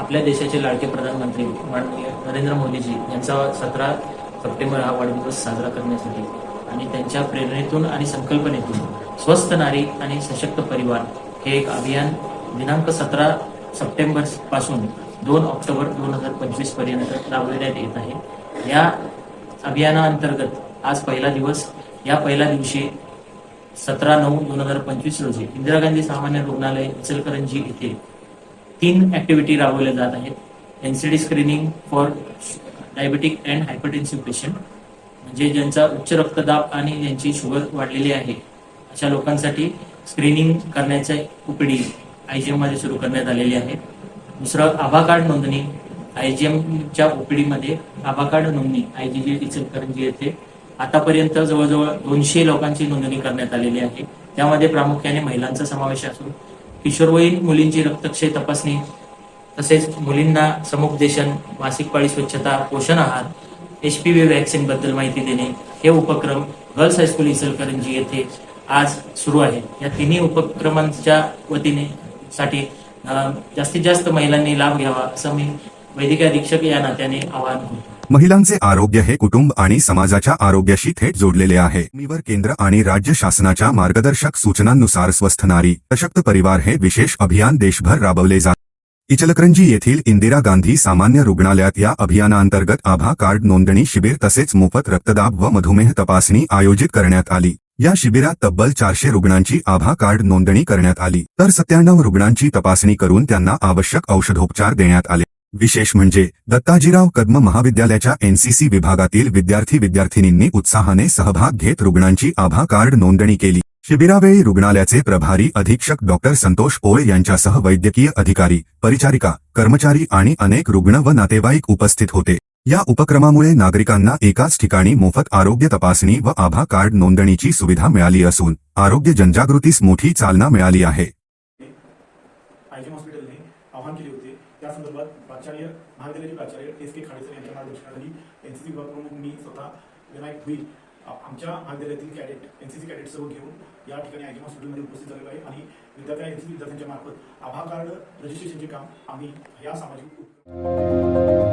आपल्या देशाचे लाडके प्रधानमंत्री माननीय नरेंद्र मोदीजी यांचा 17 सप्टेंबर हा वाढदिवस साजरा करण्यासाठी आणि त्यांच्या प्रेरणेतून आणि संकल्पनेतून स्वस्थ नारी आणि सशक्त परिवार हे एक अभियान दिनांक 17 सप्टेंबर पासून 2 ऑक्टोबर 2025 पर्यंत राबविण्यात येत आहे। या अभियानाअंतर्गत आज पहिला दिवस, या पहिल्या दिवशी 17/9/2025 रोजी इंदिरा गांधी सामान्य रुग्णालय इचलकरंजी येथे 3 ऍक्टिव्हिटी राबवल्या जात आहेत। NCD screening for diabetic and hypertensive patient, म्हणजे ज्यांचा उच्च रक्तदाब आणि ज्यांची शुगर वाढलेली आहे अशा लोकांसाठी स्क्रीनिंग करण्याचे उपडी आयजीएम मध्ये सुरू करण्यात आलेली आहे। दुसरं, आभा कार्ड नोंदणी आयजीएमच्या ओपीडीमध्ये आभा कार्ड नोंदणी आयजीजी इचलकरंजी येथे आतापर्यंत जवळजवळ 200 लोकांची नोंदणी करण्यात आलेली आहे। त्यामध्ये प्रामुख्याने महिलांचा समावेश असून किशोरवयीन मुलींची रक्तक्षय तपासणी, तसेच मुलींना समुपदेशन, मासिक पाळी स्वच्छता, पोषण आहार, HPV व्हॅक्सिन बद्दल माहिती देणे हे उपक्रम गर्ल्स हायस्कूल इचलकरंजी येथे आज सुरू आहे। या तिन्ही उपक्रमांच्या वतीने साठी जास्तीत जास्त महिलांनी लाभ घ्यावा असं मी वैद्यकीय अधीक्षक या नात्याने आवाहन करतो। महिलांचे आरोग्य हे कुटुंब आणि समाजाच्या आरोग्याशी थेट जोडलेले आहे। मीवर केंद्र आणि राज्य शासनाच्या मार्गदर्शक सूचनांनुसार स्वस्थ नारी सशक्त परिवार हे विशेष अभियान देशभर राबवले जाते। इचलकरंजी येथील इंदिरा गांधी सामान्य रुग्णालयात या अभियानांतर्गत आभा कार्ड नोंदणी शिबिर तसेच मोफत रक्तदाब व मधुमेह तपासणी आयोजित करण्यात आली। या शिबिरात तब्बल 400 रुग्णांची आभा कार्ड नोंदणी करण्यात आली, तर 97 रुग्णांची तपासणी करून त्यांना आवश्यक औषधोपचार देण्यात आले। विशेष म्हणजे दत्ताजीराव कदम महाविद्यालयाच्या एनसीसी विभागातील विद्यार्थी-विद्यार्थिनींनी उत्साहाने सहभाग घेत रुग्णांची आभा कार्ड नोंदणी केली। शिबिरावेळी रुग्णालयाचे प्रभारी अधीक्षक डॉक्टर संतोष पोळ यांच्यासह वैद्यकीय अधिकारी, परिचारिका, कर्मचारी आणि अनेक रुग्ण व नातेवाईक उपस्थित होते। या उपक्रमामुळे नागरिकांना एकाच ठिकाणी मोफत आरोग्य तपासणी व आभा कार्ड नोंदणीची सुविधा मिळाली असून आरोग्य जनजागृतीस मोठी चालना मिळाली आहे। आयजीएम हॉस्पिटलने आवाहन केले होते। त्या संदर्भात महाविद्यालयाचे प्राचार्य SK खाडेसर यांच्या मार्गदर्शनाखाली एनसीसी विभाग प्रमुख मी स्वतः विनायक भुई आमच्या महाविद्यालयातील एनसीसी कॅडेट सर्व घेऊन या ठिकाणी आयजीएम हॉस्पिटलमध्ये उपस्थित झालेलो आहे आणि एनसीसी विद्यार्थ्यांच्या मार्फत आभा कार्ड रजिस्ट्रेशनचे काम आम्ही या सामाजिक